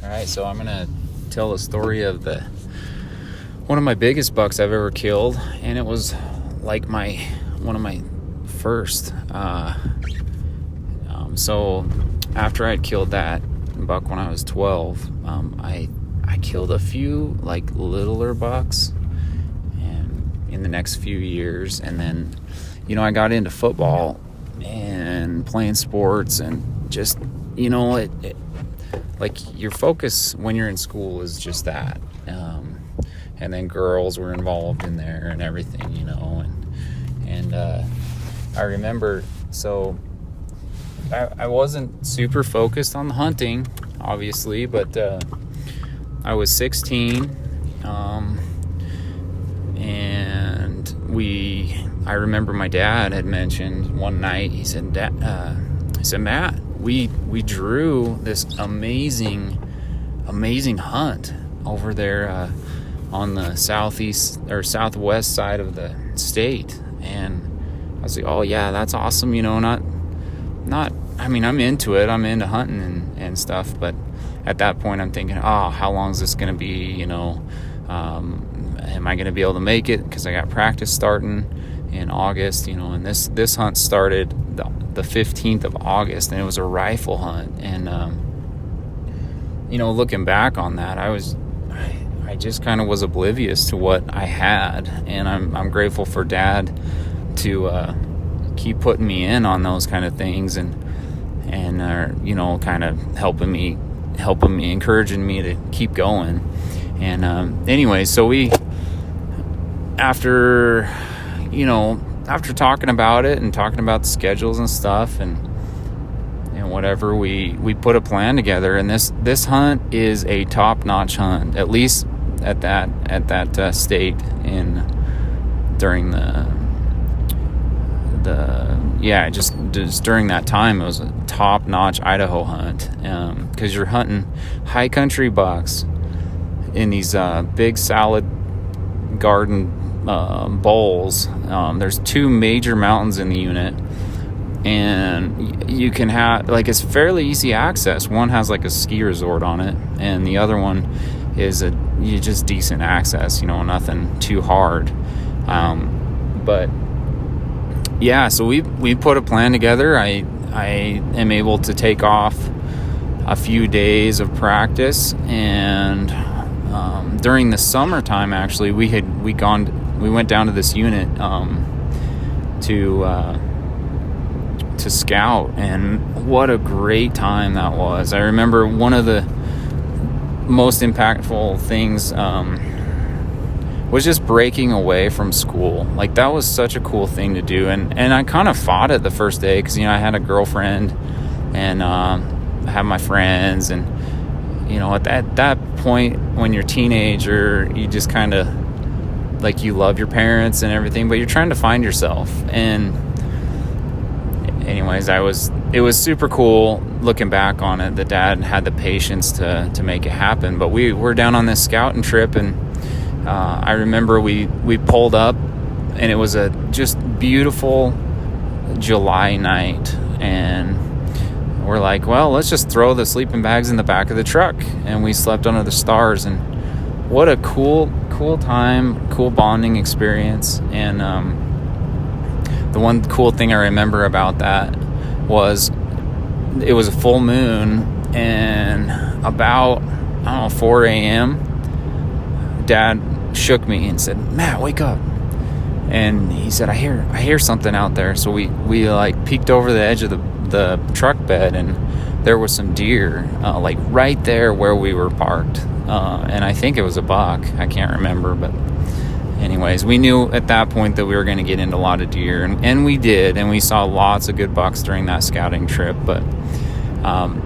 All right, so I'm gonna tell the story of one of my biggest bucks I've ever killed, and it was like one of my first. So after I'd killed that buck when I was 12, I killed a few like littler bucks, and in the next few years, and then I got into football and playing sports, and just it like your focus when you're in school is just that, and then girls were involved in there and everything, and I remember, so I wasn't super focused on the hunting, obviously, but I was 16, and I remember my dad had mentioned one night, he said, Matt, we drew this amazing hunt over there on the southeast or southwest side of the state. And I was like, oh yeah, that's awesome. I'm into it. I'm into hunting and stuff. But at that point I'm thinking, oh, how long is this going to be? Am I going to be able to make it? Because I got practice starting in August, and this hunt started the 15th of August, and it was a rifle hunt. And looking back on that, I just kind of was oblivious to what I had, and I'm grateful for Dad to keep putting me in on those kind of things, and kind of helping me, encouraging me to keep going. And anyway, so we after talking about it and talking about the schedules and stuff and whatever, we put a plan together, and this hunt is a top-notch hunt, at least at that state during just during that time. It was a top-notch Idaho hunt, because you're hunting high country bucks in these big salad garden bowls. There's two major mountains in the unit, and you can have, it's fairly easy access. One has like a ski resort on it, and the other one is just decent access, nothing too hard. But yeah, so we put a plan together. I am able to take off a few days of practice, and during the summertime, actually, we went down to this unit to scout, and what a great time that was. I remember one of the most impactful things was just breaking away from school. Like, that was such a cool thing to do, and I kind of fought it the first day, because I had a girlfriend, and I had my friends, and at that point when you're a teenager, you just kind of you love your parents and everything, but you're trying to find yourself. And anyways, it was super cool looking back on it that Dad had the patience to make it happen. But we were down on this scouting trip, and I remember we pulled up, and it was a just beautiful July night, and we're like, well, let's just throw the sleeping bags in the back of the truck, and we slept under the stars. And what a cool time, cool bonding experience. And the one cool thing I remember about that was it was a full moon, and about 4 a.m. Dad shook me and said, Matt, wake up. And he said, I hear something out there. So we peeked over the edge of the truck bed, and there was some deer right there where we were parked, and I think it was a buck. I can't remember, but anyways, we knew at that point that we were going to get into a lot of deer, and we did, and we saw lots of good bucks during that scouting trip. But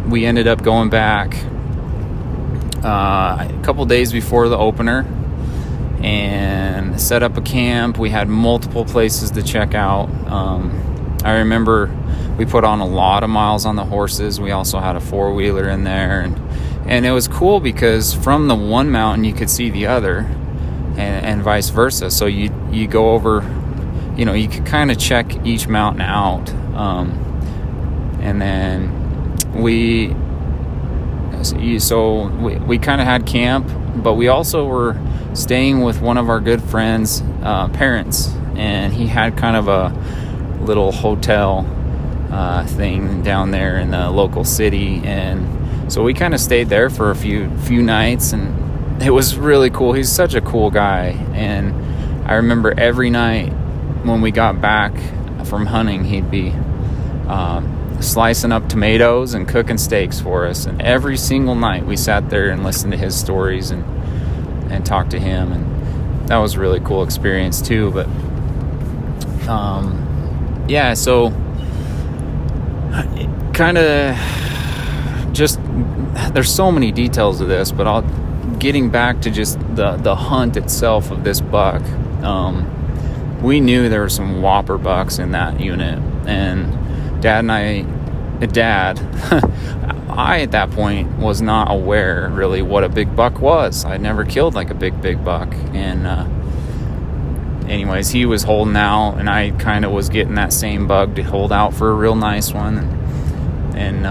we ended up going back a couple days before the opener and set up a camp. We had multiple places to check out. I remember we put on a lot of miles on the horses. We also had a four-wheeler in there, and it was cool because from the one mountain you could see the other, and vice versa. So you go over, you could kind of check each mountain out, and then we So we kind of had camp, but we also were staying with one of our good friends' parents, and he had kind of a little hotel thing down there in the local city, and so we kind of stayed there for a few nights, and it was really cool. He's such a cool guy, and I remember every night when we got back from hunting, he'd be slicing up tomatoes and cooking steaks for us, and every single night we sat there and listened to his stories and talked to him, and that was a really cool experience too. But yeah, so kind of just, there's so many details of this, but getting back to just the hunt itself of this buck. We knew there were some whopper bucks in that unit, and I at that point was not aware really what a big buck was. I'd never killed like a big buck, and anyways, he was holding out, and I kind of was getting that same bug to hold out for a real nice one, and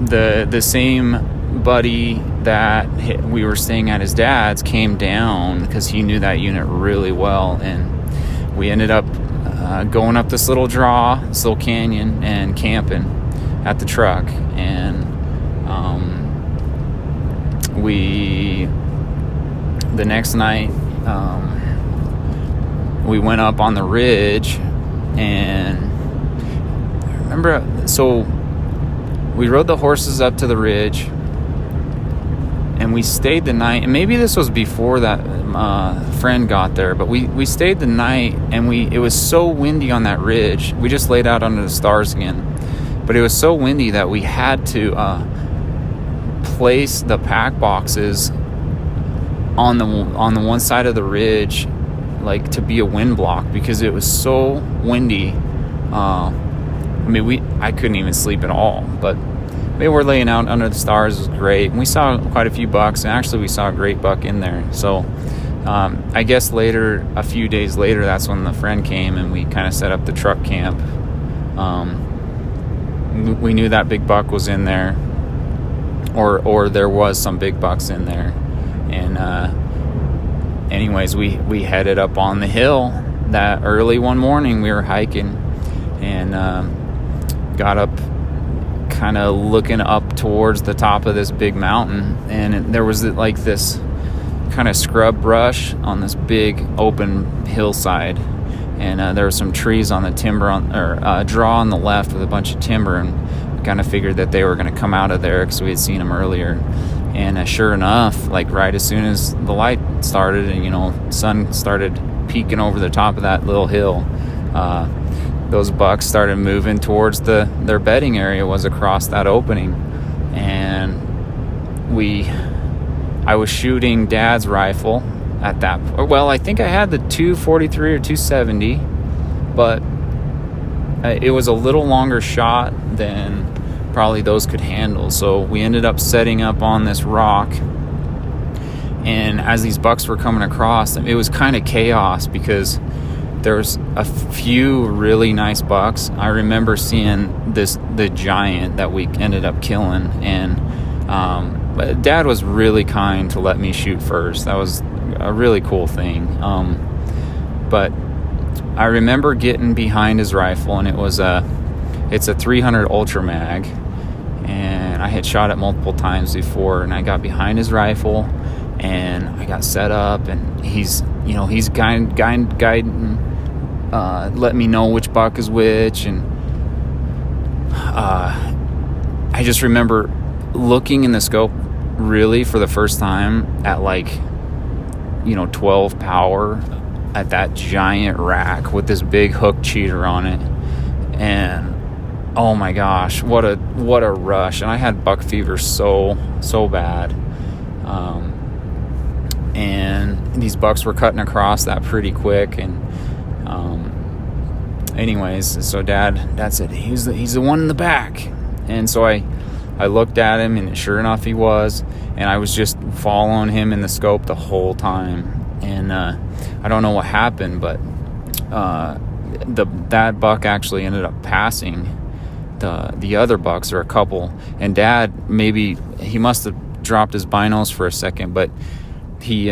the same buddy that we were staying at his dad's came down because he knew that unit really well, and we ended up going up this little canyon and camping at the truck, and the next night we went up on the ridge, and I remember, so we rode the horses up to the ridge, and we stayed the night, and maybe this was before that friend got there, but we stayed the night, and it was so windy on that ridge. We just laid out under the stars again, but it was so windy that we had to place the pack boxes on the one side of the ridge, like to be a wind block, because it was so windy. I couldn't even sleep at all, but we were laying out under the stars. It was great, and we saw quite a few bucks, and actually we saw a great buck in there. So I guess a few days later, that's when the friend came, and we kind of set up the truck camp. We knew that big buck was in there, or there was some big bucks in there, and anyways, we headed up on the hill that early one morning. We were hiking, and got up, kind of looking up towards the top of this big mountain, and there was like this kind of scrub brush on this big open hillside, and there were some trees on the timber draw on the left with a bunch of timber, and we kind of figured that they were going to come out of there because we had seen them earlier. And sure enough, like right as soon as the light started and sun started peeking over the top of that little hill, those bucks started moving towards their bedding area was across that opening. And I was shooting Dad's rifle at that point. Well, I think I had the 243 or 270, but it was a little longer shot than probably those could handle. So we ended up setting up on this rock, and as these bucks were coming across, it was kind of chaos because there's a few really nice bucks. I remember seeing the giant that we ended up killing, and Dad was really kind to let me shoot first. That was a really cool thing. But I remember getting behind his rifle, and it's a 300 Ultra Mag, and I had shot it multiple times before, and I got behind his rifle, and I got set up, and he's guiding, let me know which buck is which, and I just remember looking in the scope really for the first time at 12 power at that giant rack with this big hook cheater on it, and oh my gosh, what a rush. And I had buck fever so bad, and these bucks were cutting across that pretty quick, and anyways, so Dad said he's the one in the back, and so I looked at him, and sure enough he was, and I was just following him in the scope the whole time, and I don't know what happened, but that buck actually ended up passing the other bucks, or a couple. And Dad, maybe he must have dropped his binos for a second, but he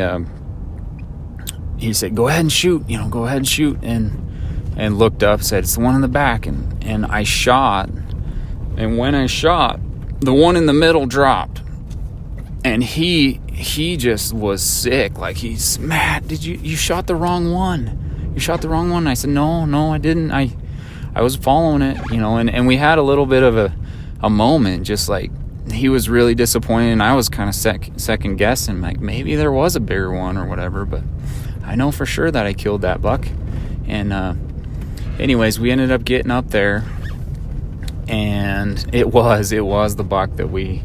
said, "Go ahead and shoot, go ahead and shoot," and looked up, said, "It's the one in the back," and I shot, and when I shot, the one in the middle dropped, and he just was sick. Like, he's, "Matt, you shot the wrong one. You shot the wrong one." And I said, no, I didn't. I was following it, and we had a little bit of a moment, just like, he was really disappointed, and I was kind of second guessing, like, maybe there was a bigger one or whatever, but I know for sure that I killed that buck. And anyways, we ended up getting up there, and it was the buck that we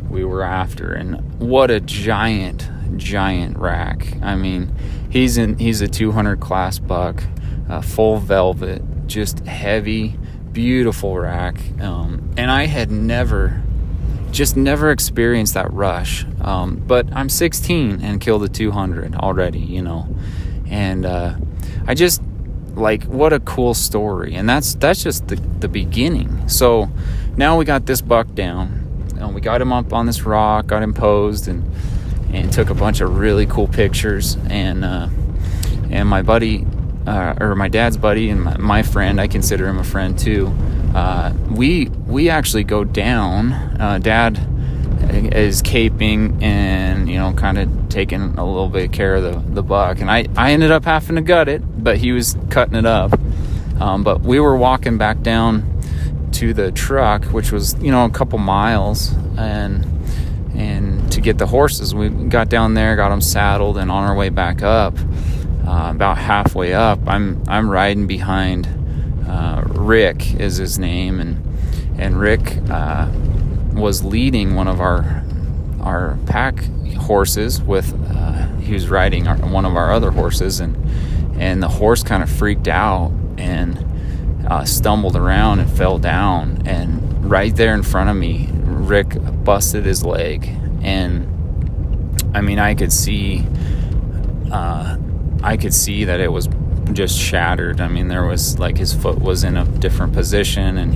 were after. And what a giant rack. I mean, he's a 200 class buck, full velvet, just heavy, beautiful rack. And I had never experienced that rush. But I'm 16 and killed a 200 already, and I just, like, what a cool story. And that's just the beginning. So now we got this buck down, and we got him up on this rock, got him posed, and took a bunch of really cool pictures. And my buddy, or my dad's buddy, and my friend, I consider him a friend too, we actually go down. Dad is caping and kind of taking a little bit of care of the buck, and I ended up having to gut it, but he was cutting it up. But we were walking back down to the truck, which was a couple miles, and to get the horses. We got down there, got them saddled, and on our way back up, about halfway up, I'm riding behind Rick is his name, and Rick was leading one of our pack horses with he was riding one of our other horses, and the horse kind of freaked out and stumbled around and fell down, and right there in front of me, Rick busted his leg. And I mean, I could see that it was just shattered. I mean, there was, like, his foot was in a different position, and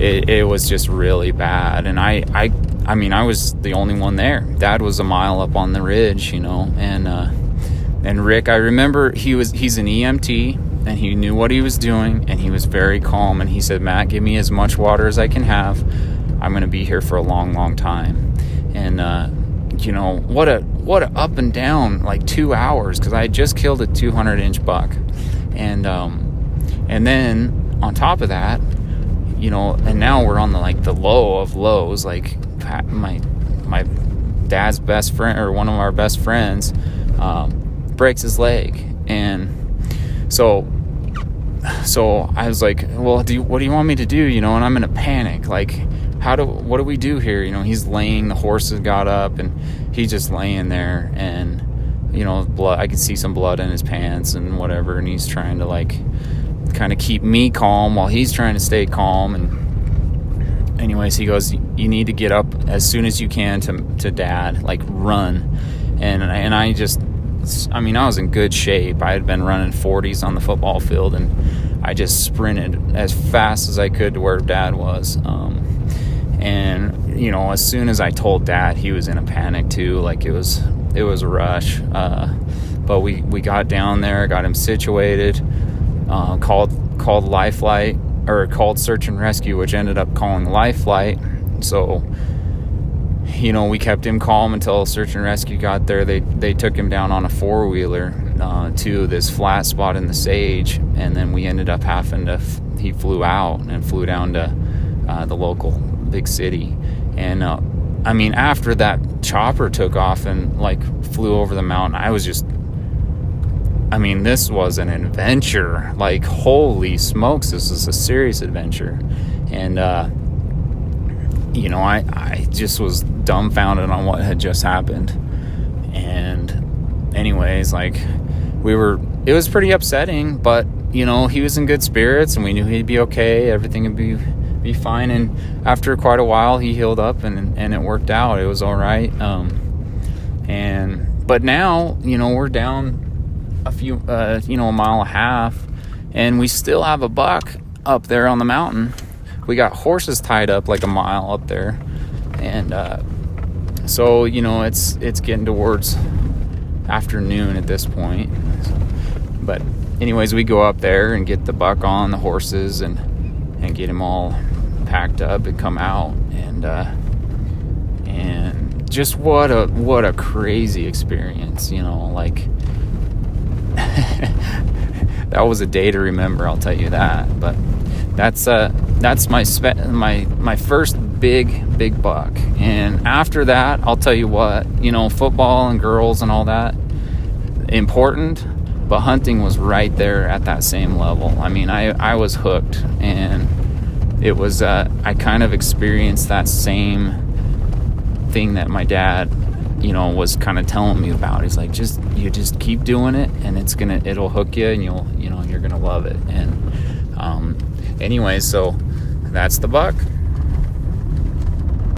it was just really bad. And I mean, I was the only one there. Dad was a mile up on the ridge, and Rick, I remember he's an EMT, and he knew what he was doing, and he was very calm, and he said, "Matt, give me as much water as I can have. I'm going to be here for a long, long time." And what a up and down, like, 2 hours, because I had just killed a 200-inch buck, and then on top of that, and now we're on the low of lows. Like, my dad's best friend, or one of our best friends, breaks his leg, and so I was like, "Well, what do you want me to do?" And I'm in a panic, like, what do we do here? He's laying, the horses got up, and he's just laying there, and blood, I could see some blood in his pants and whatever, and he's trying to, like, kind of keep me calm while he's trying to stay calm. And anyways, he goes, "You need to get up as soon as you can to Dad, like, run." And I was in good shape. I had been running 40s on the football field, and I just sprinted as fast as I could to where Dad was. And as soon as I told Dad, he was in a panic too. Like, it was a rush. But we got down there, got him situated, called Life Flight, or called Search and Rescue, which ended up calling Life Flight. So we kept him calm until Search and Rescue got there. They took him down on a 4-wheeler to this flat spot in the sage, and then we ended up having to. He flew out and flew down to the local big city. And I mean, after that chopper took off and, like, flew over the mountain, I was just, I mean, this was an adventure. Like, holy smokes, this is a serious adventure. And I just was dumbfounded on what had just happened. And anyways, like, it was pretty upsetting, but he was in good spirits, and we knew he'd be okay, everything would be fine. And after quite a while, he healed up, and it worked out. It was all right. But now, we're down a mile and a half, and we still have a buck up there on the mountain We got horses tied up like a mile up there, and so it's getting towards afternoon at this point. But anyways, we go up there and get the buck on the horses and get him all packed up and come out, and just what a crazy experience, like that was a day to remember, I'll tell you that. But that's my first big buck. And after that, I'll tell you what, football and girls and all that, important, but hunting was right there at that same level. I mean, I was hooked, and it was I kind of experienced that same thing that my dad was kind of telling me about. He's like, you just keep doing it, and it'll hook you, and you're gonna love it. And anyways, so that's the buck.